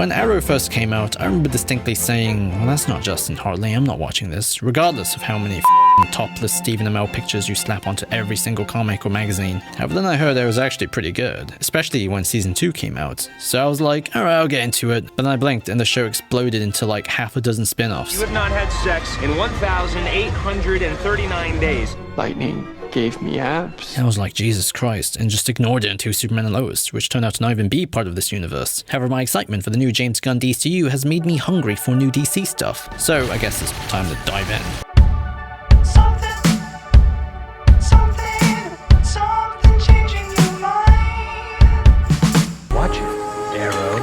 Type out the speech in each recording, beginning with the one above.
When Arrow first came out, I remember distinctly saying, well, that's not Justin Hartley, I'm not watching this, regardless of how many topless Stephen Amell pictures you slap onto every single comic or magazine. However, then I heard it was actually pretty good, especially when season 2 came out. So I was like, alright, I'll get into it. But then I blinked and the show exploded into like half a dozen spin-offs. You have not had sex in 1,839 days. Lightning gave me abs. I was like, Jesus Christ, and just ignored it until Superman and Lois, which turned out to not even be part of this universe. However, my excitement for the new James Gunn DCU has made me hungry for new DC stuff. So I guess it's time to dive in. Something changing your mind. Watch it, Arrow.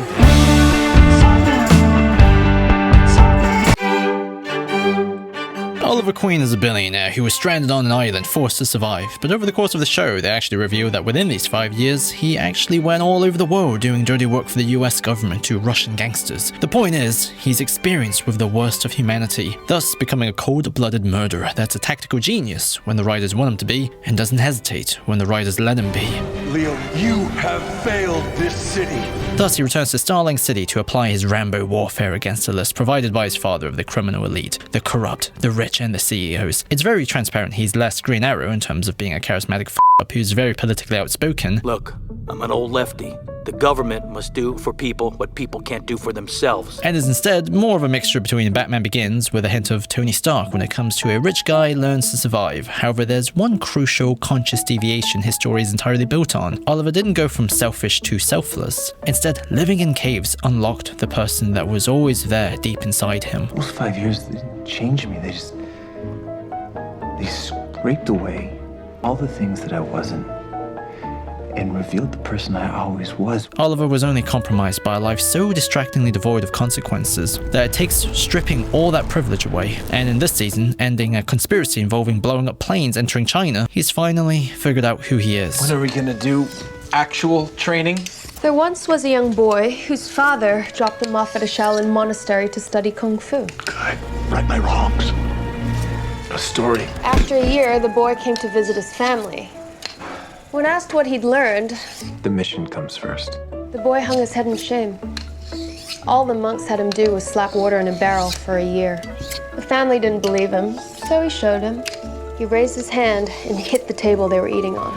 Oliver Queen is a billionaire who was stranded on an island forced to survive, but over the course of the show they actually reveal that within these 5 years he actually went all over the world doing dirty work for the US government to Russian gangsters. The point is, he's experienced with the worst of humanity, thus becoming a cold-blooded murderer that's a tactical genius when the writers want him to be, and doesn't hesitate when the writers let him be. Leo, you have failed this city. Thus he returns to Starling City to apply his Rambo warfare against the list provided by his father of the criminal elite, the corrupt, the rich and the CEOs. It's very transparent he's less Green Arrow in terms of being a charismatic f***up who's very politically outspoken. Look, I'm an old lefty. The government must do for people what people can't do for themselves. And is instead more of a mixture between Batman Begins with a hint of Tony Stark when it comes to a rich guy learns to survive. However, there's one crucial conscious deviation his story is entirely built on. Oliver didn't go from selfish to selfless. Instead, living in caves unlocked the person that was always there deep inside him. Those 5 years didn't change me. They scraped away all the things that I wasn't and revealed the person I always was. Oliver was only compromised by a life so distractingly devoid of consequences that it takes stripping all that privilege away. And in this season, ending a conspiracy involving blowing up planes entering China, he's finally figured out who he is. When are we gonna do actual training? There once was a young boy whose father dropped him off at a Shaolin monastery to study Kung Fu. Could I right my wrongs? A story. After a year, the boy came to visit his family. When asked what he'd learned, The mission comes first. the boy hung his head in shame. All the monks had him do was slap water in a barrel for a year. The family didn't believe him, so he showed him. He raised his hand and hit the table they were eating on.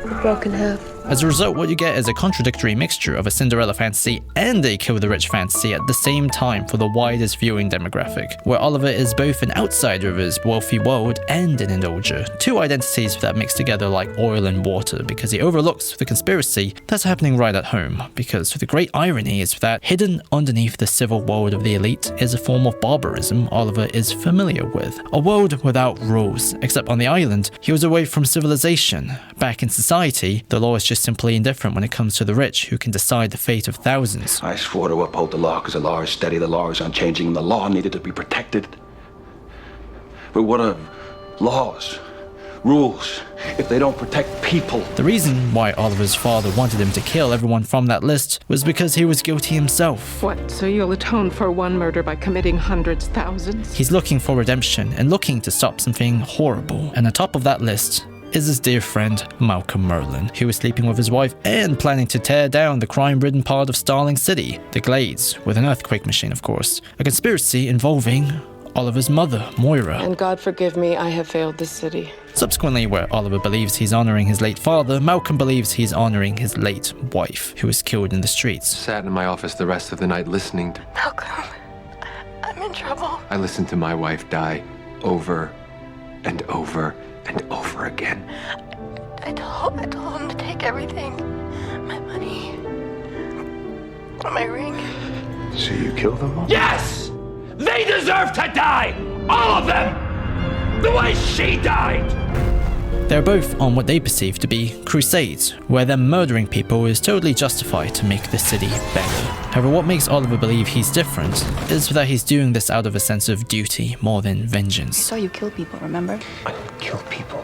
It broke in half. As a result, what you get is a contradictory mixture of a Cinderella fantasy and a Kill the Rich fantasy at the same time for the widest viewing demographic, where Oliver is both an outsider of his wealthy world and an indulger, two identities that mix together like oil and water because he overlooks the conspiracy that's happening right at home, because the great irony is that hidden underneath the civil world of the elite is a form of barbarism Oliver is familiar with, a world without rules, except on the island he was away from civilization. Back in society, the law is just simply indifferent when it comes to the rich who can decide the fate of thousands. I swore to uphold the law because the law is steady, the law is unchanging, and the law needed to be protected. But what of laws, rules, if they don't protect people? The reason why Oliver's father wanted him to kill everyone from that list was because he was guilty himself. What, so you'll atone for one murder by committing hundreds, thousands? He's looking for redemption and looking to stop something horrible. And on top of that list is his dear friend Malcolm Merlyn, who is sleeping with his wife and planning to tear down the crime-ridden part of Starling City, the Glades, with an earthquake machine of course. A conspiracy involving Oliver's mother, Moira. And God forgive me, I have failed this city. Subsequently, where Oliver believes he's honoring his late father, Malcolm believes he's honoring his late wife, who was killed in the streets. Sat in my office the rest of the night listening to... Malcolm, I'm in trouble. I listened to my wife die over and over and over again. I told him to take everything. My money. My ring. So you killed them all? Yes! They deserve to die! All of them! The way she died! They're both on what they perceive to be crusades, where them murdering people is totally justified to make the city better. However, what makes Oliver believe he's different is that he's doing this out of a sense of duty more than vengeance. I saw you kill people, remember? I kill people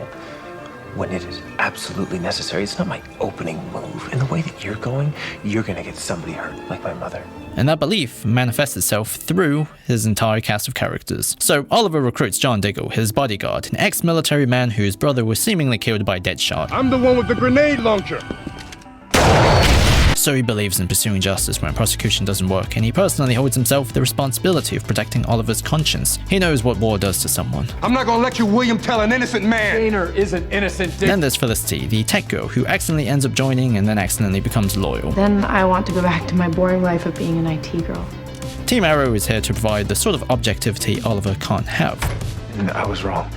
when it is absolutely necessary. It's not my opening move. In the way that you're going, you're gonna get somebody hurt, like my mother. And that belief manifests itself through his entire cast of characters. So Oliver recruits John Diggle, his bodyguard, an ex-military man whose brother was seemingly killed by Deadshot. I'm the one with the grenade launcher. So he believes in pursuing justice when prosecution doesn't work, and he personally holds himself the responsibility of protecting Oliver's conscience. He knows what war does to someone. I'm not gonna let you, William, tell an innocent man. Gaynor isn't innocent. Then there's Felicity, the tech girl, who accidentally ends up joining and then accidentally becomes loyal. Then I want to go back to my boring life of being an IT girl. Team Arrow is here to provide the sort of objectivity Oliver can't have. And I was wrong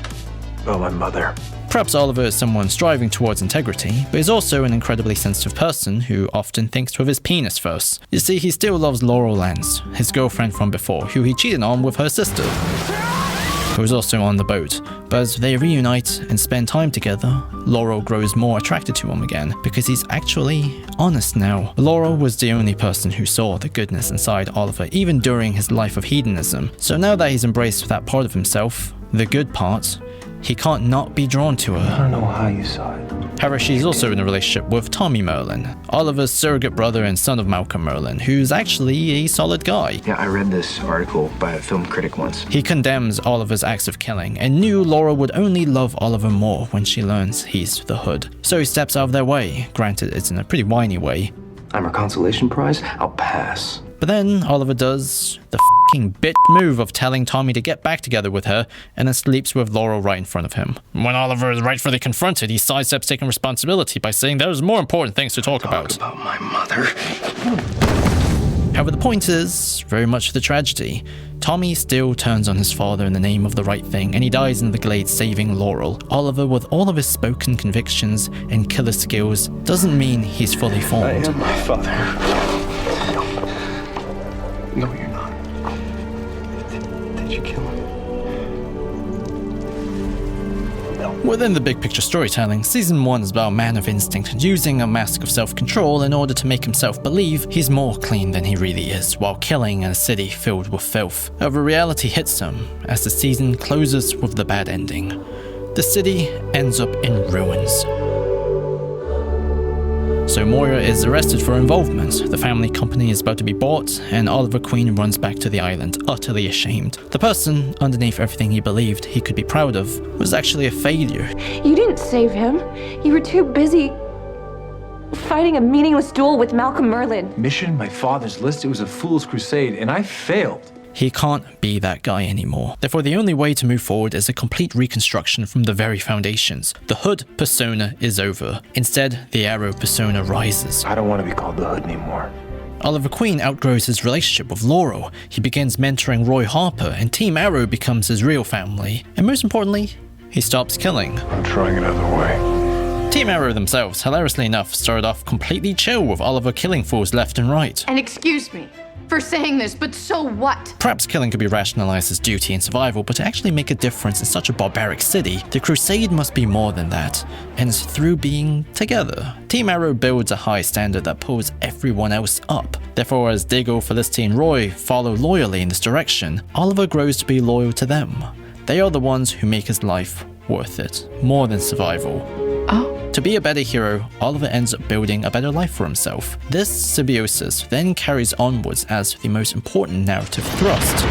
about my mother. Perhaps Oliver is someone striving towards integrity, but is also an incredibly sensitive person who often thinks with his penis first. You see, he still loves Laurel Lance, his girlfriend from before, who he cheated on with her sister, who was also on the boat. But as they reunite and spend time together, Laurel grows more attracted to him again, because he's actually honest now. Laurel was the only person who saw the goodness inside Oliver, even during his life of hedonism. So now that he's embraced that part of himself, the good part, he can't not be drawn to her. I don't know how you saw it. However, she's also in a relationship with Tommy Merlin, Oliver's surrogate brother and son of Malcolm Merlin, who's actually a solid guy. Yeah, I read this article by a film critic once. He condemns Oliver's acts of killing and knew Laura would only love Oliver more when she learns he's the Hood. So he steps out of their way, granted it's in a pretty whiny way. I'm her consolation prize? I'll pass. But then Oliver does the f***ing bitch move of telling Tommy to get back together with her and then sleeps with Laurel right in front of him. When Oliver is rightfully confronted, he sidesteps taking responsibility by saying there's more important things to talk about. About my mother. However, the point is very much the tragedy. Tommy still turns on his father in the name of the right thing, and he dies in the glade saving Laurel. Oliver, with all of his spoken convictions and killer skills, doesn't mean he's fully formed. I am my father. No, you're not. Did you kill him? No. Within the big picture storytelling, Season 1 is about a man of instinct using a mask of self-control in order to make himself believe he's more clean than he really is, while killing in a city filled with filth. However, reality hits him as the season closes with the bad ending. The city ends up in ruins. So Moira is arrested for involvement, the family company is about to be bought, and Oliver Queen runs back to the island, utterly ashamed. The person, underneath everything he believed he could be proud of, was actually a failure. You didn't save him. You were too busy fighting a meaningless duel with Malcolm Merlin. Mission, my father's list, it was a fool's crusade, and I failed. He can't be that guy anymore. Therefore, the only way to move forward is a complete reconstruction from the very foundations. The Hood persona is over. Instead, the Arrow persona rises. I don't want to be called the Hood anymore. Oliver Queen outgrows his relationship with Laurel. He begins mentoring Roy Harper, and Team Arrow becomes his real family. And most importantly, he stops killing. I'm trying another way. Team Arrow themselves, hilariously enough, started off completely chill with Oliver killing fools left and right. And excuse me for saying this, but so what? Perhaps killing could be rationalized as duty and survival, but to actually make a difference in such a barbaric city, the crusade must be more than that, and it's through being together. Team Arrow builds a high standard that pulls everyone else up. Therefore, as Diggle, Felicity, and Roy follow loyally in this direction, Oliver grows to be loyal to them. They are the ones who make his life worth it, more than survival. To be a better hero, Oliver ends up building a better life for himself. This symbiosis then carries onwards as the most important narrative thrust.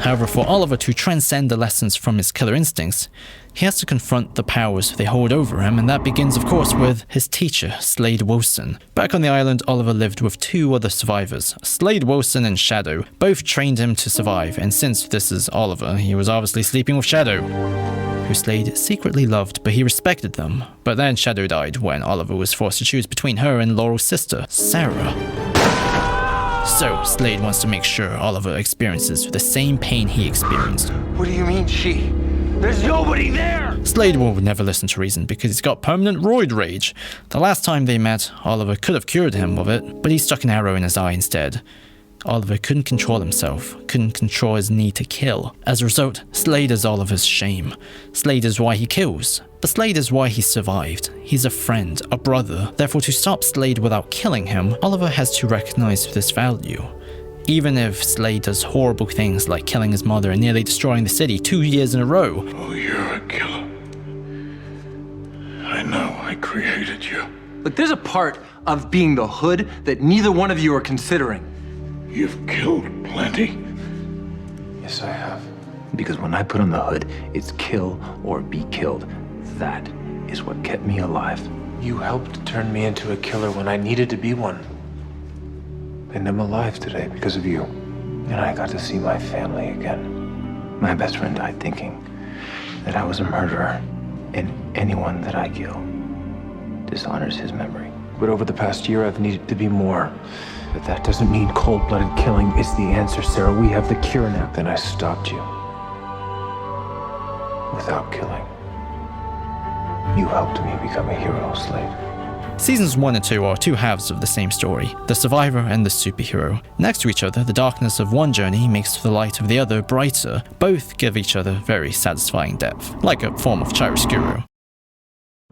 However, for Oliver to transcend the lessons from his killer instincts, he has to confront the powers they hold over him, and that begins, of course, with his teacher, Slade Wilson. Back on the island, Oliver lived with two other survivors, Slade Wilson and Shadow. Both trained him to survive, and since this is Oliver, he was obviously sleeping with Shadow, who Slade secretly loved, but he respected them. But then Shadow died when Oliver was forced to choose between her and Laurel's sister, Sarah. So, Slade wants to make sure Oliver experiences the same pain he experienced. What do you mean, she? There's nobody there! Slade will never listen to reason because he's got permanent roid rage. The last time they met, Oliver could have cured him of it, but he stuck an arrow in his eye instead. Oliver couldn't control himself, couldn't control his need to kill. As a result, Slade is Oliver's shame. Slade is why he kills. But Slade is why he survived. He's a friend, a brother. Therefore, to stop Slade without killing him, Oliver has to recognize this value. Even if Slade does horrible things like killing his mother and nearly destroying the city 2 years in a row. Oh, you're a killer. I know, I created you. Look, there's a part of being the Hood that neither one of you are considering. You've killed plenty. Yes, I have. Because when I put on the Hood, it's kill or be killed. That is what kept me alive. You helped turn me into a killer when I needed to be one. And I'm alive today because of you. And I got to see my family again. My best friend died thinking that I was a murderer, and anyone that I kill dishonors his memory. But over the past year, I've needed to be more. But that doesn't mean cold-blooded killing is the answer, Sarah. We have the cure now. Then I stopped you. Without killing. You helped me become a hero, Slade. Seasons 1 and 2 are two halves of the same story, the survivor and the superhero. Next to each other, the darkness of one journey makes the light of the other brighter. Both give each other very satisfying depth, like a form of chiaroscuro.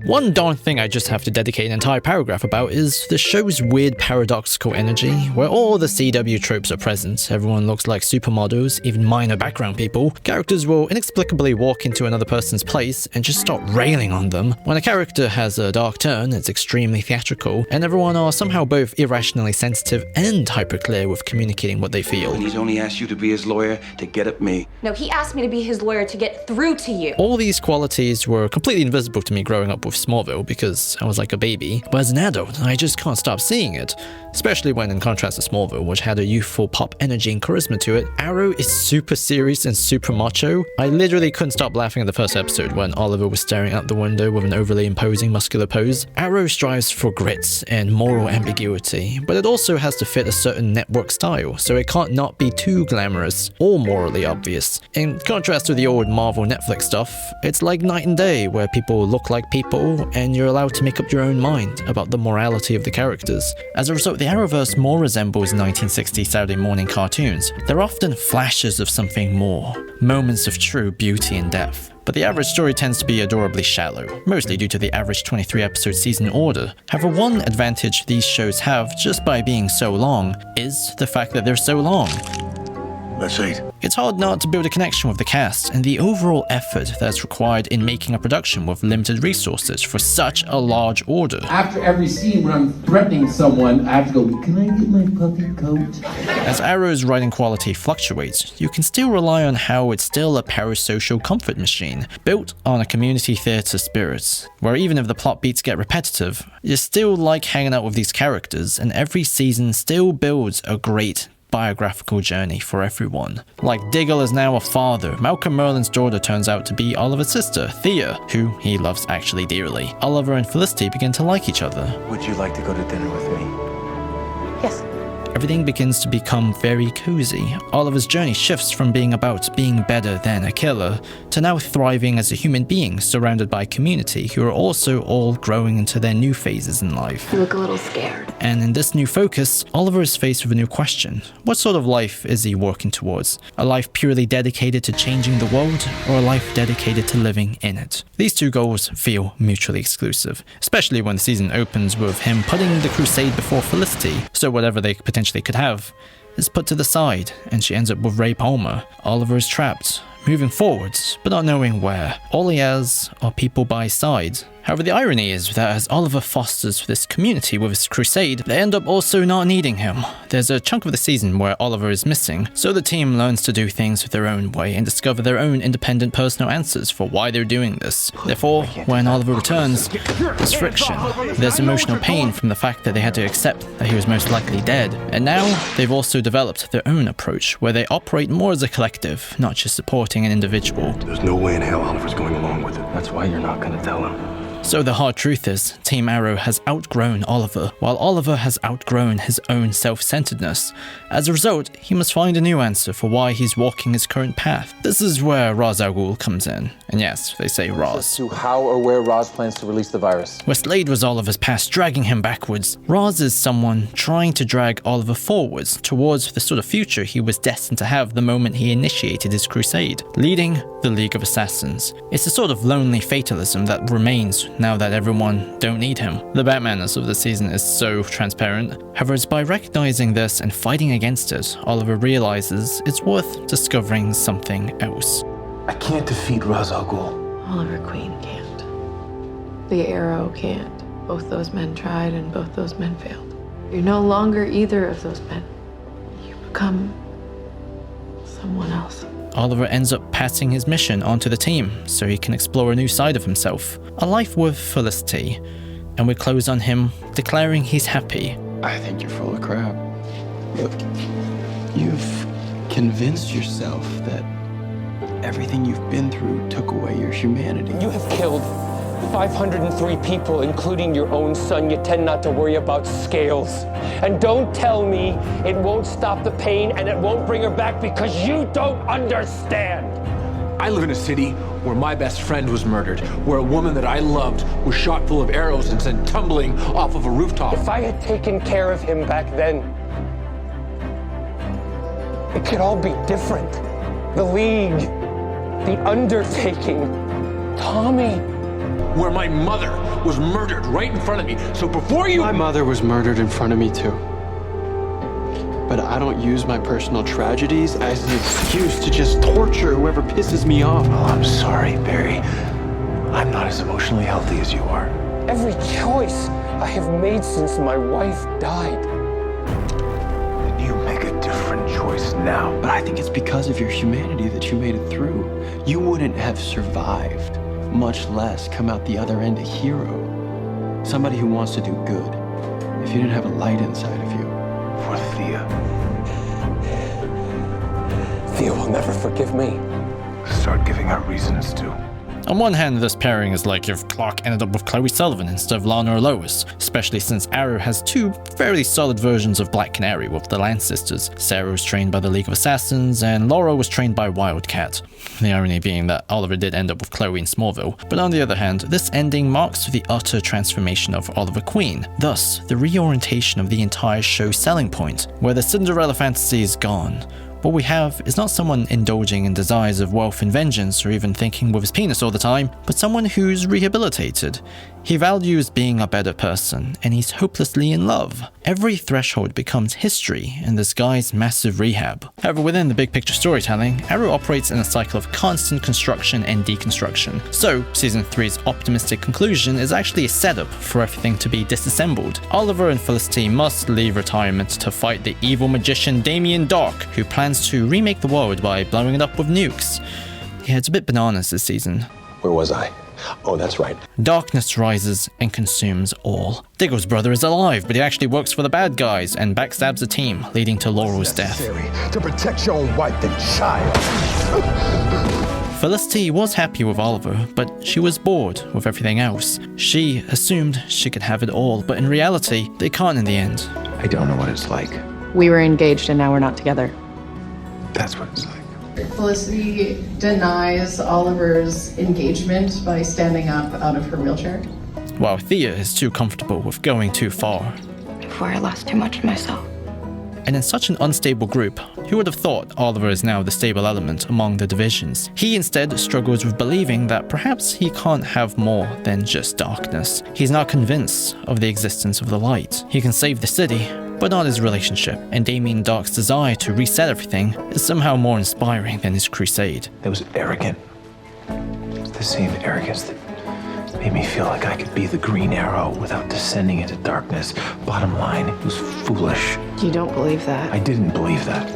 One darn thing I just have to dedicate an entire paragraph about is the show's weird paradoxical energy, where all the CW tropes are present. Everyone looks like supermodels, even minor background people. Characters will inexplicably walk into another person's place and just start railing on them. When a character has a dark turn, it's extremely theatrical, and everyone are somehow both irrationally sensitive and hyper-clear with communicating what they feel. And he's only asked you to be his lawyer to get at me. No, he asked me to be his lawyer to get through to you. All these qualities were completely invisible to me growing up with Smallville because I was like a baby, but as an adult, I just can't stop seeing it. Especially when in contrast to Smallville, which had a youthful pop energy and charisma to it, Arrow is super serious and super macho. I literally couldn't stop laughing at the first episode when Oliver was staring out the window with an overly imposing muscular pose. Arrow strives for grit and moral ambiguity, but it also has to fit a certain network style, so it can't not be too glamorous or morally obvious. In contrast to the old Marvel Netflix stuff, it's like night and day, where people look like people and you're allowed to make up your own mind about the morality of the characters. As a result, the Arrowverse more resembles 1960s Saturday morning cartoons. They're often flashes of something more, moments of true beauty and depth. But the average story tends to be adorably shallow, mostly due to the average 23-episode season order. However, one advantage these shows have just by being so long is the fact that they're so long. Let's eat. It's hard not to build a connection with the cast and the overall effort that's required in making a production with limited resources for such a large order. After every scene when I'm threatening someone, I have to go, can I get my puffy coat? As Arrow's writing quality fluctuates, you can still rely on how it's still a parasocial comfort machine, built on a community theatre spirit, where even if the plot beats get repetitive, you still like hanging out with these characters, and every season still builds a great biographical journey for everyone. Like Diggle is now a father, Malcolm Merlin's daughter turns out to be Oliver's sister, Thea, who he loves actually dearly. Oliver and Felicity begin to like each other. Would you like to go to dinner with me? Yes. Everything begins to become very cozy. Oliver's journey shifts from being about being better than a killer to now thriving as a human being surrounded by community who are also all growing into their new phases in life. You look a little scared. And in this new focus, Oliver is faced with a new question. What sort of life is he working towards? A life purely dedicated to changing the world, or a life dedicated to living in it? These two goals feel mutually exclusive, especially when the season opens with him putting the crusade before Felicity, so whatever they potentially could have is put to the side, and she ends up with Ray Palmer. Oliver is trapped, moving forwards, but not knowing where. All he has are people by his side. However, the irony is that as Oliver fosters this community with his crusade, they end up also not needing him. There's a chunk of the season where Oliver is missing, so the team learns to do things their own way and discover their own independent personal answers for why they're doing this. Therefore, when Oliver returns, there's friction. There's emotional pain from the fact that they had to accept that he was most likely dead. And now, they've also developed their own approach, where they operate more as a collective, not just supporting an individual. There's no way in hell Oliver's going along with it. That's why you're not gonna tell him. So the hard truth is, Team Arrow has outgrown Oliver, while Oliver has outgrown his own self-centeredness. As a result, he must find a new answer for why he's walking his current path. This is where Ra's al Ghul comes in. And yes, they say Ra's. As to how or where Ra's plans to release the virus. Where Slade was Oliver's past, dragging him backwards, Ra's is someone trying to drag Oliver forwards towards the sort of future he was destined to have the moment he initiated his crusade, leading the League of Assassins. It's a sort of lonely fatalism that remains now that everyone don't need him. The Batmanness of the season is so transparent. However, it's by recognizing this and fighting against it, Oliver realizes it's worth discovering something else. I can't defeat Ra's al Ghul. Oliver Queen can't. The Arrow can't. Both those men tried and both those men failed. You're no longer either of those men. You become someone else. Oliver ends up passing his mission onto the team so he can explore a new side of himself, a life with Felicity. and we close on him declaring he's happy. I think you're full of crap. Look, you've convinced yourself that everything you've been through took away your humanity. You have killed 503 people, including your own son, yet tend not to worry about scales. And don't tell me it won't stop the pain and it won't bring her back because you don't understand. I live in a city where my best friend was murdered, where a woman that I loved was shot full of arrows and sent tumbling off of a rooftop. If I had taken care of him back then, it could all be different. The League, the undertaking, Tommy. Where my mother was murdered right in front of me. So before you... My mother was murdered in front of me too. But I don't use my personal tragedies as an excuse to just torture whoever pisses me off. Oh, I'm sorry, Barry. I'm not as emotionally healthy as you are. Every choice I have made since my wife died. You make a different choice now. But I think it's because of your humanity that you made it through. You wouldn't have survived, much less come out the other end a hero. Somebody who wants to do good, if you didn't have a light inside of you. For Thea. Thea will never forgive me. Start giving her reasons to. On one hand, this pairing is like if Clark ended up with Chloe Sullivan instead of Lana or Lois, especially since Arrow has two fairly solid versions of Black Canary with the Lance sisters. Sarah was trained by the League of Assassins, and Laura was trained by Wildcat. The irony being that Oliver did end up with Chloe in Smallville. But on the other hand, this ending marks the utter transformation of Oliver Queen, thus the reorientation of the entire show's selling point, where the Cinderella fantasy is gone. What we have is not someone indulging in desires of wealth and vengeance or even thinking with his penis all the time, but someone who's rehabilitated. He values being a better person, and he's hopelessly in love. Every threshold becomes history in this guy's massive rehab. However, within the big picture storytelling, Arrow operates in a cycle of constant construction and deconstruction. So, Season 3's optimistic conclusion is actually a setup for everything to be disassembled. Oliver and Felicity must leave retirement to fight the evil magician Damien Dark, who plans to remake the world by blowing it up with nukes. Yeah, it's a bit bananas this season. Where was I? Oh, that's right. Darkness rises and consumes all. Diggle's brother is alive, but he actually works for the bad guys and backstabs the team, leading to Laurel's death. To protect your own wife and child. Felicity was happy with Oliver, but she was bored with everything else. She assumed she could have it all, but in reality, they can't in the end. I don't know what it's like. We were engaged and now we're not together. That's what it's like. Felicity denies Oliver's engagement by standing up out of her wheelchair. While Thea is too comfortable with going too far. Before I lost too much of myself. And in such an unstable group, who would have thought Oliver is now the stable element among the divisions? He instead struggles with believing that perhaps he can't have more than just darkness. He's not convinced of the existence of the light. He can save the city, but not his relationship, and Damien Dark's desire to reset everything is somehow more inspiring than his crusade. It was arrogant. It's the same arrogance that made me feel like I could be the Green Arrow without descending into darkness. Bottom line, it was foolish. You don't believe that? I didn't believe that.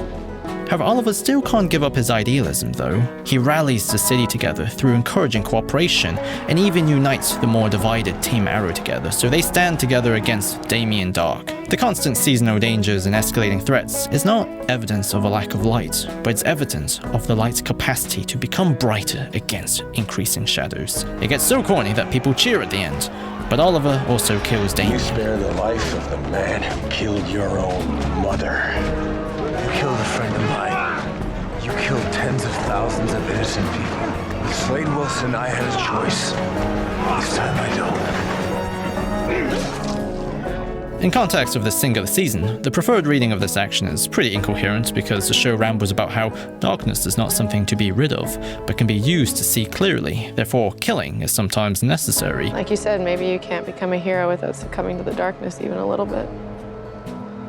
However, Oliver still can't give up his idealism, though. He rallies the city together through encouraging cooperation, and even unites the more divided Team Arrow together, so they stand together against Damien Dark. The constant seasonal dangers and escalating threats is not evidence of a lack of light, but it's evidence of the light's capacity to become brighter against increasing shadows. It gets so corny that people cheer at the end, but Oliver also kills Damien. You spare the life of the man who killed your own mother. You killed a friend of mine. You killed tens of thousands of innocent people. With Slade Wilson, I had a choice. This time I don't. In context of this singular season, the preferred reading of this action is pretty incoherent because the show rambles about how darkness is not something to be rid of, but can be used to see clearly, therefore killing is sometimes necessary. Like you said, maybe you can't become a hero without succumbing to the darkness even a little bit.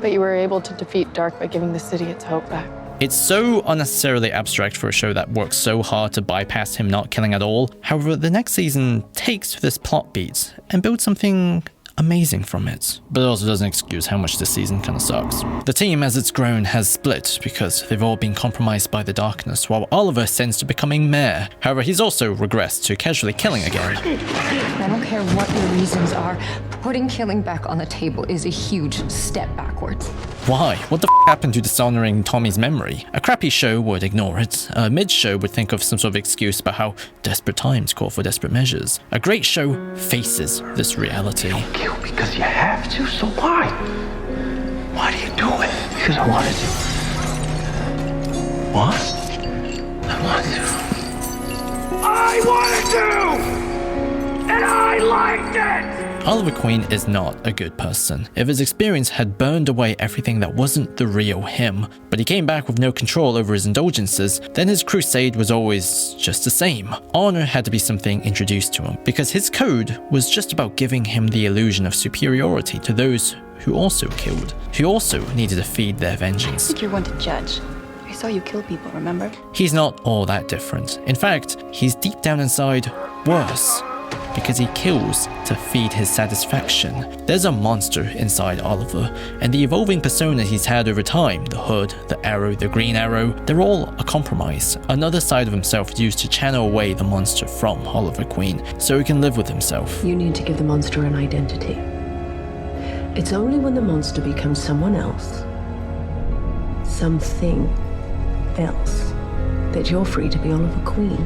But you were able to defeat Dark by giving the city its hope back. It's so unnecessarily abstract for a show that works so hard to bypass him not killing at all. However, the next season takes this plot beat and builds something amazing from it. But it also doesn't excuse how much this season kind of sucks. The team, as it's grown, has split because they've all been compromised by the darkness, while Oliver ascends to becoming mayor. However, he's also regressed to casually killing again. I don't care what your reasons are. Putting killing back on the table is a huge step backwards. Why? What the happened to dishonoring Tommy's memory? A crappy show would ignore it. A mid-show would think of some sort of excuse about how desperate times call for desperate measures. A great show faces this reality. You don't kill because you have to, so why? Why do you do it? Because I wanted to. What? I wanted to. I wanted to! And I liked it! Oliver Queen is not a good person. If his experience had burned away everything that wasn't the real him, but he came back with no control over his indulgences, then his crusade was always just the same. Honor had to be something introduced to him, because his code was just about giving him the illusion of superiority to those who also killed, who also needed to feed their vengeance. I think you're one to judge. I saw you kill people, remember? He's not all that different. In fact, he's deep down inside worse, because he kills to feed his satisfaction. There's a monster inside Oliver, and the evolving persona he's had over time, the Hood, the Arrow, the Green Arrow, they're all a compromise. Another side of himself used to channel away the monster from Oliver Queen, so he can live with himself. You need to give the monster an identity. It's only when the monster becomes someone else, something else, that you're free to be Oliver Queen.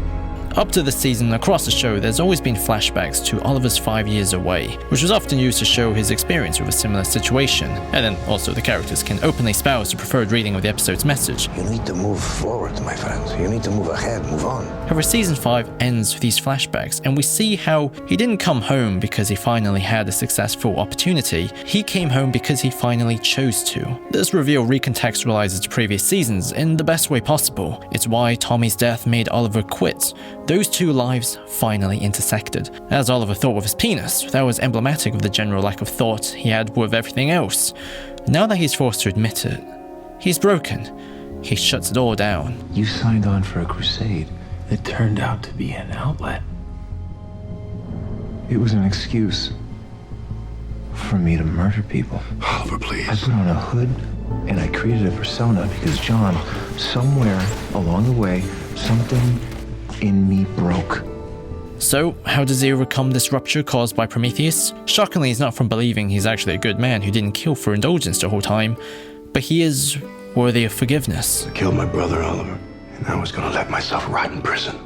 Up to this season, across the show, there's always been flashbacks to Oliver's 5 years away, which was often used to show his experience with a similar situation, and then also the characters can openly espouse the preferred reading of the episode's message. You need to move forward, my friends. You need to move ahead, move on. However, season 5 ends with these flashbacks, and we see how he didn't come home because he finally had a successful opportunity. He came home because he finally chose to. This reveal recontextualizes the previous seasons in the best way possible. It's why Tommy's death made Oliver quit. Those two lives finally intersected. As Oliver thought with his penis, that was emblematic of the general lack of thought he had with everything else. Now that he's forced to admit it, he's broken. He shuts it all down. You signed on for a crusade that turned out to be an outlet. It was an excuse for me to murder people. Oliver, please. I put on a hood and I created a persona because John, somewhere along the way, something in me broke. So, how does he overcome this rupture caused by Prometheus? Shockingly, he's not from believing he's actually a good man who didn't kill for indulgence the whole time, but he is worthy of forgiveness. I killed my brother, Oliver, and I was gonna let myself rot in prison.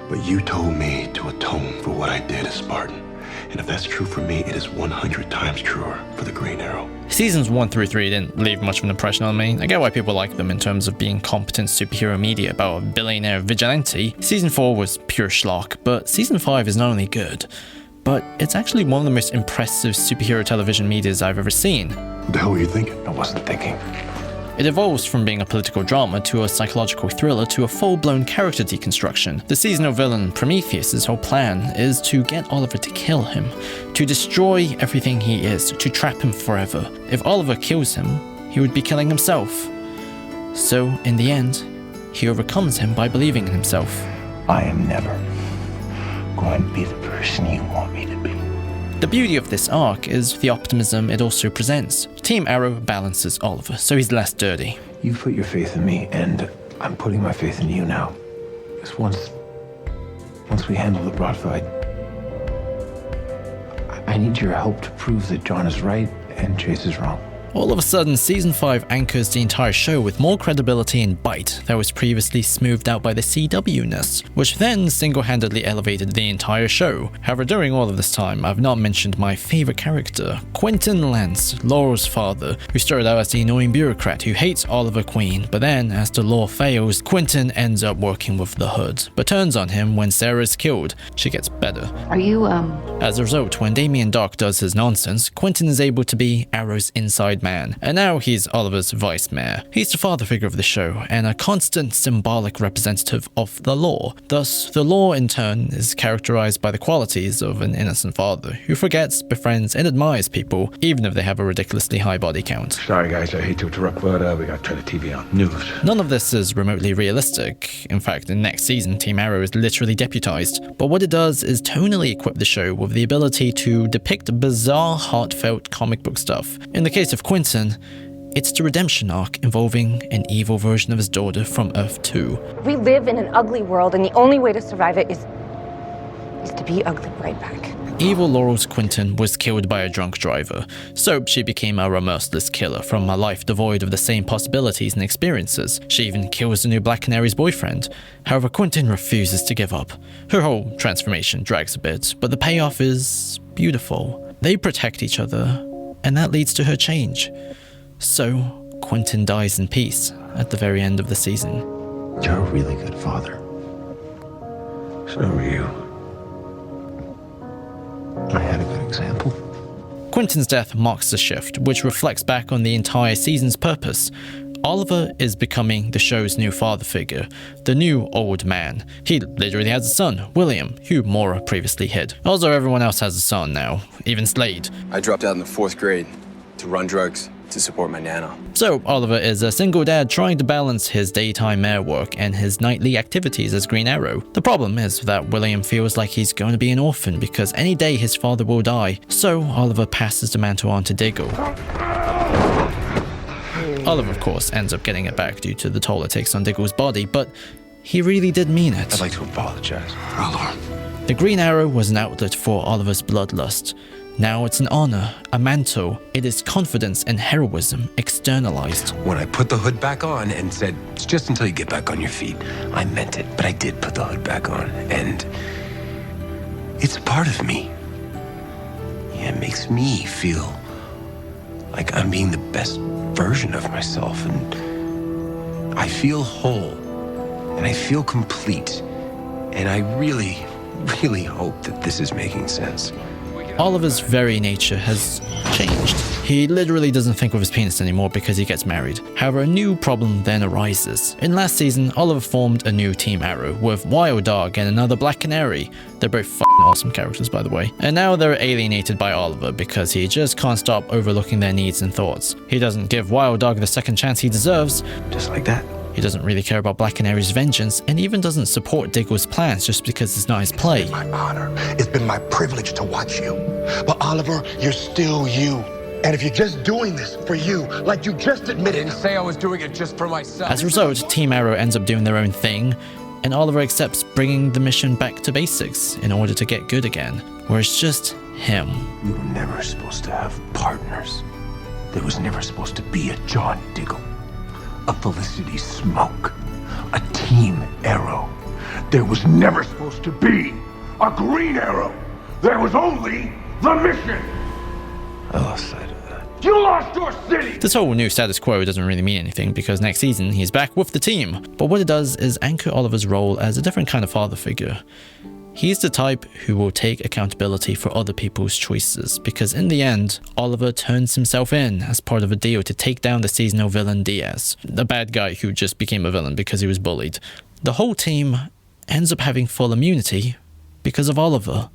But you told me to atone for what I did as Spartan. And if that's true for me, it is 100 times truer for the Green Arrow. Seasons 1 through 3 didn't leave much of an impression on me. I get why people like them in terms of being competent superhero media about a billionaire vigilante. Season 4 was pure schlock, but Season 5 is not only good, but it's actually one of the most impressive superhero television medias I've ever seen. What the hell were you thinking? I wasn't thinking. It evolves from being a political drama to a psychological thriller to a full-blown character deconstruction. The seasonal villain Prometheus' whole plan is to get Oliver to kill him, to destroy everything he is, to trap him forever. If Oliver kills him, he would be killing himself. So, in the end, he overcomes him by believing in himself. I am never going to be the person you want me to be. The beauty of this arc is the optimism it also presents. Team Arrow balances Oliver, so he's less dirty. You've put your faith in me, and I'm putting my faith in you now. Because once we handle the Broad fight, I need your help to prove that John is right and Chase is wrong. All of a sudden, Season 5 anchors the entire show with more credibility and bite that was previously smoothed out by the CW-ness, which then single-handedly elevated the entire show. However, during all of this time, I've not mentioned my favorite character, Quentin Lance, Laurel's father, who started out as the annoying bureaucrat who hates Oliver Queen, but then, as the law fails, Quentin ends up working with the Hood, but turns on him when Sarah is killed. She gets better. Are you, As a result, when Damien Doc does his nonsense, Quentin is able to be Arrow's inside man, and now he's Oliver's vice mayor. He's the father figure of the show, and a constant symbolic representative of the law. Thus, the law in turn is characterized by the qualities of an innocent father, who forgets, befriends, and admires people, even if they have a ridiculously high body count. Sorry guys, I hate to interrupt, but we gotta turn the TV on. News. None of this is remotely realistic. In fact, in next season, Team Arrow is literally deputized. But what it does is tonally equip the show with the ability to depict bizarre, heartfelt comic book stuff. In the case of Quentin, it's the redemption arc involving an evil version of his daughter from Earth 2. We live in an ugly world, and the only way to survive it is to be ugly right back. evil Laurel's Quentin was killed by a drunk driver, so she became a remorseless killer from a life devoid of the same possibilities and experiences. She even kills the new Black Canary's boyfriend. However, Quentin refuses to give up. Her whole transformation drags a bit, but the payoff is beautiful. They protect each other, and that leads to her change. So, Quentin dies in peace at the very end of the season. You're a really good father. So are you. I had a good example. Quentin's death marks a shift, which reflects back on the entire season's purpose. Oliver is becoming the show's new father figure, the new old man. He literally has a son, William, who Maura previously hid. Also, everyone else has a son now, even Slade. I dropped out in the 4th grade to run drugs to support my nana. So, Oliver is a single dad trying to balance his daytime mayor work and his nightly activities as Green Arrow. The problem is that William feels like he's going to be an orphan because any day his father will die, so Oliver passes the mantle on to Diggle. Oliver, of course, ends up getting it back due to the toll it takes on Diggle's body, but he really did mean it. I'd like to apologize. Oliver. The Green Arrow was an outlet for Oliver's bloodlust. Now it's an honor, a mantle. It is confidence and heroism externalized. When I put the hood back on and said, it's just until you get back on your feet, I meant it, but I did put the hood back on, and it's a part of me. Yeah, it makes me feel like I'm being the best version of myself, and I feel whole, and I feel complete, and I really, really hope that this is making sense. Oliver's very nature has changed. He literally doesn't think with his penis anymore because he gets married. However, a new problem then arises. In last season, Oliver formed a new Team Arrow with Wild Dog and another Black Canary. They're both f***ing awesome characters, by the way. And now they're alienated by Oliver because he just can't stop overlooking their needs and thoughts. He doesn't give Wild Dog the second chance he deserves. Just like that. He doesn't really care about Black Canary's vengeance and even doesn't support Diggle's plans just because it's not his play. It's been my honor. It's been my privilege to watch you. But Oliver, you're still you. And if you're just doing this for you, like you just admitted... I didn't say I was doing it just for myself. As a result, Team Arrow ends up doing their own thing, and Oliver accepts bringing the mission back to basics in order to get good again, where it's just him. We were never supposed to have partners. There was never supposed to be a John Diggle, a Felicity Smoke, a Team Arrow. There was never supposed to be a Green Arrow. There was only the mission. I lost sight of that. You lost your city! This whole new status quo doesn't really mean anything because next season he's back with the team. But what it does is anchor Oliver's role as a different kind of father figure. He's the type who will take accountability for other people's choices, because in the end, Oliver turns himself in as part of a deal to take down the seasonal villain Diaz, the bad guy who just became a villain because he was bullied. The whole team ends up having full immunity because of Oliver.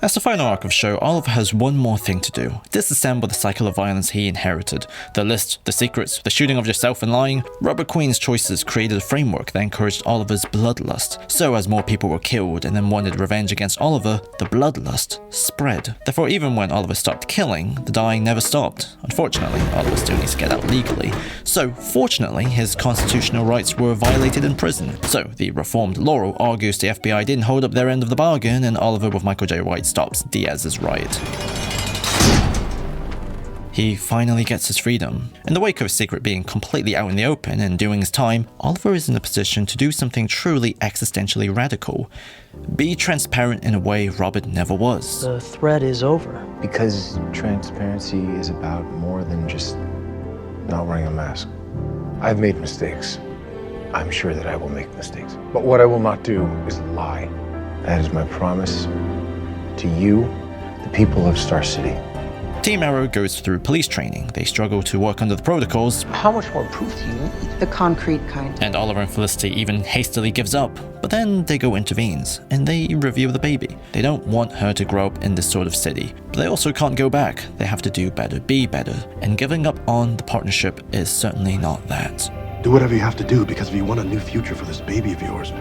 As the final arc of the show, Oliver has one more thing to do: disassemble the cycle of violence he inherited. The list, the secrets, the shooting of yourself and lying. Robert Queen's choices created a framework that encouraged Oliver's bloodlust. So as more people were killed and then wanted revenge against Oliver, the bloodlust spread. Therefore, even when Oliver stopped killing, the dying never stopped. Unfortunately, Oliver still needs to get out legally. So, fortunately, his constitutional rights were violated in prison. So, the reformed Laurel argues the FBI didn't hold up their end of the bargain, and Oliver with Michael J. White stops Diaz's riot. He finally gets his freedom. In the wake of his secret being completely out in the open and doing his time, Oliver is in a position to do something truly existentially radical. Be transparent in a way Robert never was. The threat is over. Because transparency is about more than just not wearing a mask. I've made mistakes. I'm sure that I will make mistakes. But what I will not do is lie. That is my promise to you, the people of Star City. Team Arrow goes through police training. They struggle to work under the protocols. How much more proof do you need? The concrete kind. And Oliver and Felicity even hastily gives up. But then Diggle intervenes, and they review the baby. They don't want her to grow up in this sort of city. But they also can't go back. They have to do better, be better. And giving up on the partnership is certainly not that. Do whatever you have to do, because if you want a new future for this baby of yours,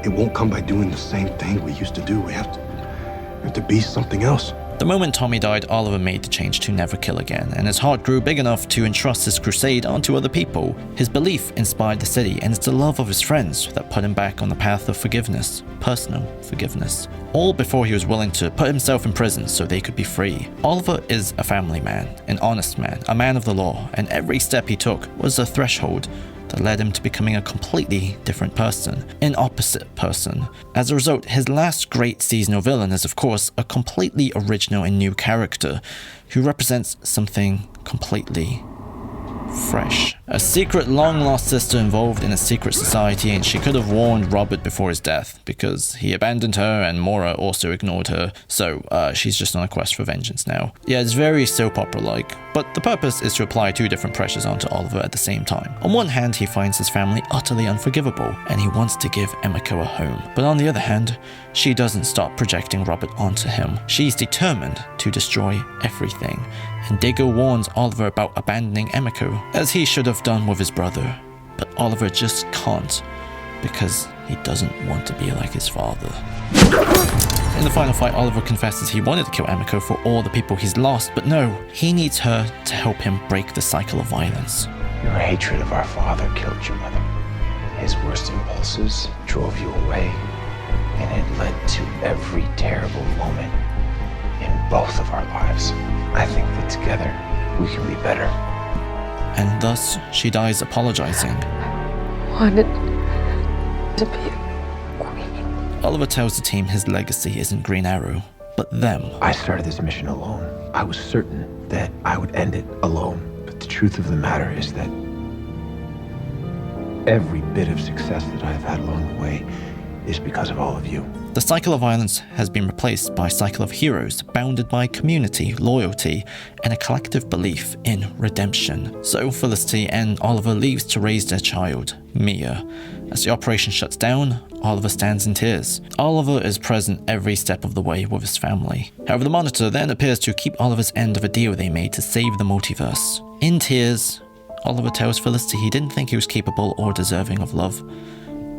it won't come by doing the same thing we used to do. We have to be something else. The moment Tommy died, Oliver made the change to never kill again, and his heart grew big enough to entrust his crusade onto other people. His belief inspired the city, and it's the love of his friends that put him back on the path of forgiveness, personal forgiveness. All before he was willing to put himself in prison so they could be free. Oliver is a family man, an honest man, a man of the law, and every step he took was a threshold that led him to becoming a completely different person, an opposite person. As a result, his last great seasonal villain is of course a completely original and new character who represents something completely fresh. A secret long-lost sister involved in a secret society, and she could have warned Robert before his death because he abandoned her and Maura also ignored her, so she's just on a quest for vengeance now. Yeah, it's very soap opera-like, but the purpose is to apply two different pressures onto Oliver at the same time. On one hand, he finds his family utterly unforgivable, and he wants to give Emiko a home. But on the other hand, she doesn't stop projecting Robert onto him. She's determined to destroy everything, and Diggle warns Oliver about abandoning Emiko, as he should have done with his brother. But Oliver just can't, because he doesn't want to be like his father. In the final fight, Oliver confesses he wanted to kill Emiko for all the people he's lost, but no, he needs her to help him break the cycle of violence. Your hatred of our father killed your mother. His worst impulses drove you away, and it led to every terrible moment in both of our lives. I think that together we can be better. And thus, she dies apologizing. Wanted to be a queen. Oliver tells the team his legacy isn't Green Arrow, but them. I started this mission alone. I was certain that I would end it alone. But the truth of the matter is that every bit of success that I've had along the way is because of all of you. The cycle of violence has been replaced by a cycle of heroes bounded by community, loyalty, and a collective belief in redemption. So Felicity and Oliver leaves to raise their child, Mia. As the operation shuts down, Oliver stands in tears. Oliver is present every step of the way with his family. However, the Monitor then appears to keep Oliver's end of a deal they made to save the multiverse. In tears, Oliver tells Felicity he didn't think he was capable or deserving of love.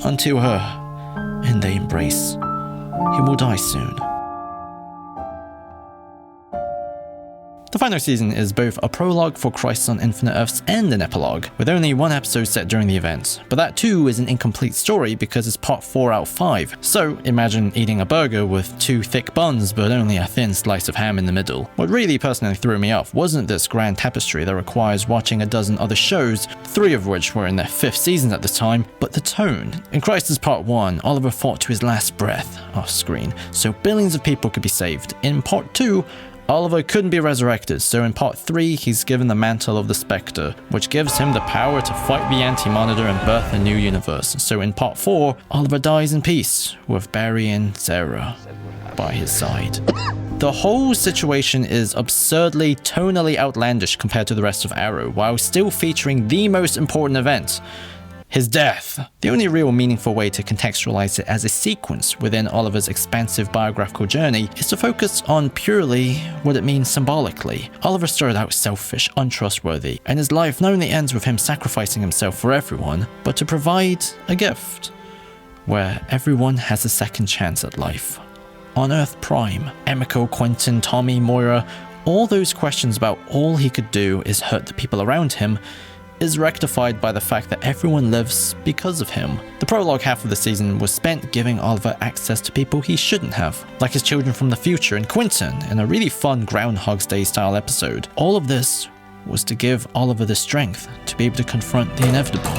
Unto her, and they embrace. He will die soon. The final season is both a prologue for Crisis on Infinite Earths and an epilogue, with only one episode set during the event. But that too is an incomplete story because it's part 4 out of 5. So imagine eating a burger with 2 thick buns but only a thin slice of ham in the middle. What really personally threw me off wasn't this grand tapestry that requires watching a dozen other shows, 3 of which were in their 5th seasons at this time, but the tone. In Crisis Part 1, Oliver fought to his last breath off screen, so billions of people could be saved. In Part 2, Oliver couldn't be resurrected, so in Part 3 he's given the mantle of the Spectre, which gives him the power to fight the Anti-Monitor and birth a new universe. So in Part 4, Oliver dies in peace, with Barry and Sarah by his side. The whole situation is absurdly, tonally outlandish compared to the rest of Arrow, while still featuring the most important event, his death. The only real meaningful way to contextualize it as a sequence within Oliver's expansive biographical journey is to focus on purely what it means symbolically. Oliver started out selfish, untrustworthy, and his life not only ends with him sacrificing himself for everyone, but to provide a gift where everyone has a second chance at life. On Earth Prime, Emiko, Quentin, Tommy, Moira, all those questions about all he could do is hurt the people around him is rectified by the fact that everyone lives because of him. The prologue half of the season was spent giving Oliver access to people he shouldn't have, like his children from the future and Quentin in a really fun Groundhog's Day style episode. All of this was to give Oliver the strength to be able to confront the inevitable.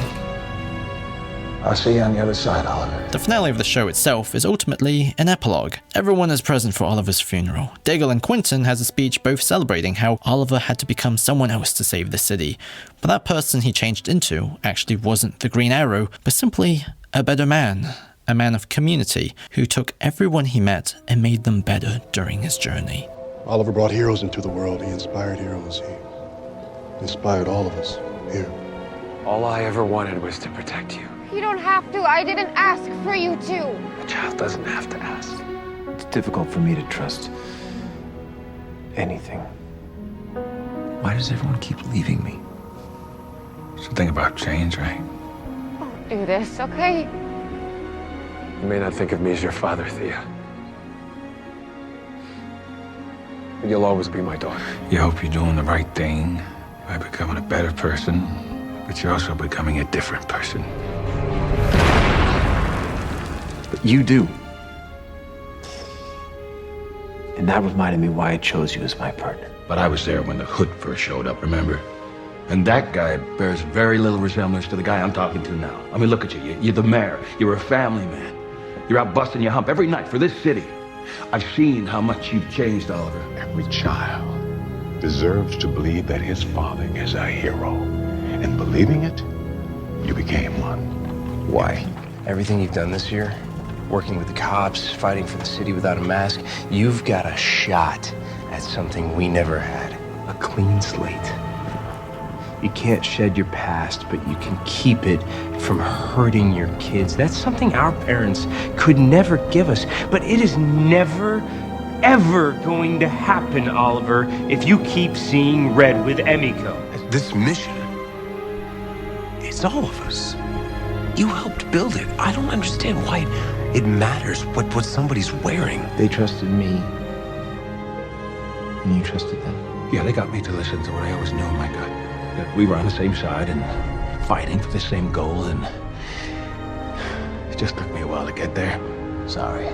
I'll see you on the other side, Oliver. The finale of the show itself is ultimately an epilogue. Everyone is present for Oliver's funeral. Diggle and Quentin has a speech both celebrating how Oliver had to become someone else to save the city. But that person he changed into actually wasn't the Green Arrow, but simply a better man. A man of community who took everyone he met and made them better during his journey. Oliver brought heroes into the world. He inspired heroes. He inspired all of us here. All I ever wanted was to protect you. You don't have to. I didn't ask for you to. A child doesn't have to ask. It's difficult for me to trust anything. Why does everyone keep leaving me? Something about change, right? Don't do this, okay? You may not think of me as your father, Thea. But you'll always be my daughter. You hope you're doing the right thing by becoming a better person, but you're also becoming a different person. But you do. And that reminded me why I chose you as my partner. But I was there when the hood first showed up, remember? And that guy bears very little resemblance to the guy I'm talking to now. I mean, look at you. You're the mayor. You're a family man. You're out busting your hump every night for this city. I've seen how much you've changed, Oliver. Every child deserves to believe that his father is a hero. And believing it, you became one. Why? Everything you've done this year, working with the cops, fighting for the city without a mask, you've got a shot at something we never had. A clean slate. You can't shed your past, but you can keep it from hurting your kids. That's something our parents could never give us. But it is never, ever going to happen, Oliver, if you keep seeing red with Emiko. This mission, it's all of us. You helped build it. I don't understand why it matters what somebody's wearing. They trusted me. And you trusted them. Yeah, they got me to listen to what I always knew in my gut. That we were on the same side and fighting for the same goal, and it just took me a while to get there. Sorry.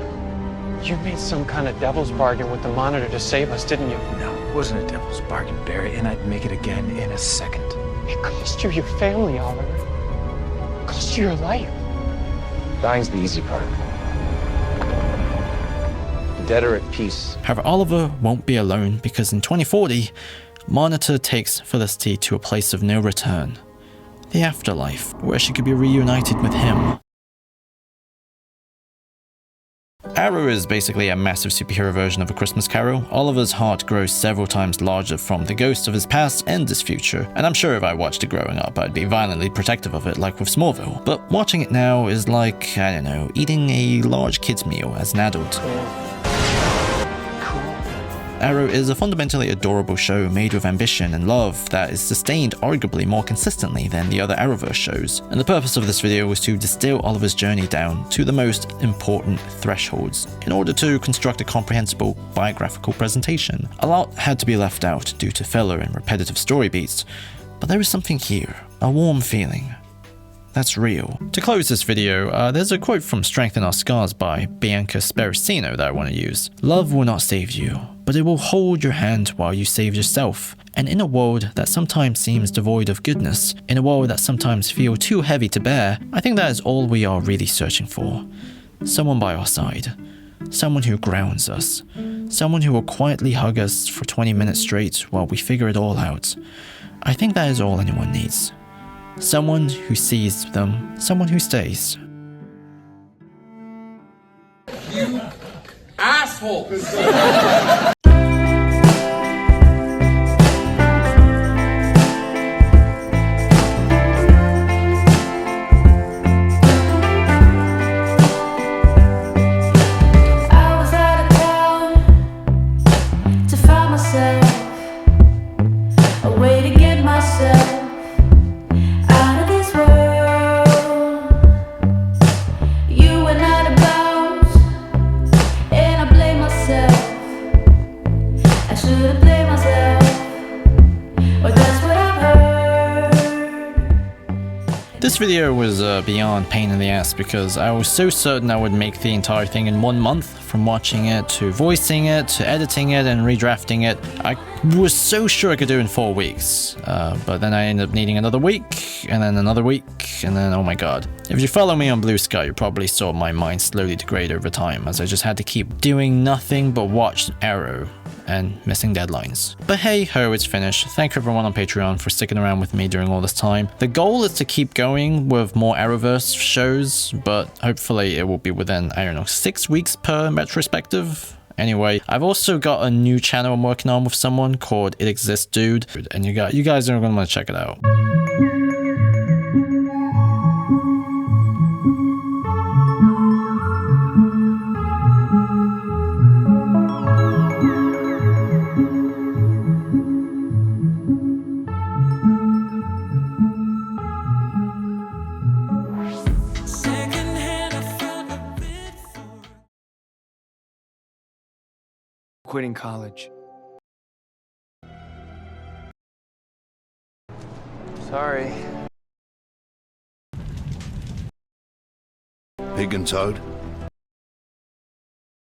You made some kind of devil's bargain with the Monitor to save us, didn't you? No, it wasn't a devil's bargain, Barry, and I'd make it again in a second. It cost you your family, Oliver. It cost you your life. Dying's the easy part. The dead are at peace. However, Oliver won't be alone because in 2040, Monitor takes Felicity to a place of no return, the afterlife, where she could be reunited with him. Arrow is basically a massive superhero version of A Christmas Carol. Oliver's heart grows several times larger from the ghosts of his past and his future, and I'm sure if I watched it growing up, I'd be violently protective of it like with Smallville. But watching it now is like, I don't know, eating a large kid's meal as an adult. Arrow is a fundamentally adorable show made with ambition and love that is sustained arguably more consistently than the other Arrowverse shows, and the purpose of this video was to distill Oliver's journey down to the most important thresholds in order to construct a comprehensible biographical presentation. A lot had to be left out due to filler and repetitive story beats, but there is something here, a warm feeling. That's real. To close this video, there's a quote from Strengthen Our Scars by Bianca Sparacino that I want to use. Love will not save you, but it will hold your hand while you save yourself. And in a world that sometimes seems devoid of goodness, in a world that sometimes feels too heavy to bear, I think that is all we are really searching for. Someone by our side. Someone who grounds us. Someone who will quietly hug us for 20 minutes straight while we figure it all out. I think that is all anyone needs. Someone who sees them, someone who stays. You asshole! This video was beyond pain in the ass because I was so certain I would make the entire thing in 1 month, from watching it to voicing it to editing it and redrafting it. I was so sure I could do it in 4 weeks, but then I ended up needing another week, and then another week, and then oh my god. If you follow me on Blue Sky, you probably saw my mind slowly degrade over time as I just had to keep doing nothing but watch Arrow and missing deadlines. But hey ho, it's finished. Thank you everyone on Patreon for sticking around with me during all this time. The goal is to keep going with more Arrowverse shows, but hopefully it will be within, I don't know, 6 weeks per retrospective. Anyway, I've also got a new channel I'm working on with someone called It Exists Dude, and you guys are gonna want to check it out. Quitting college. Sorry. Pig and Toad?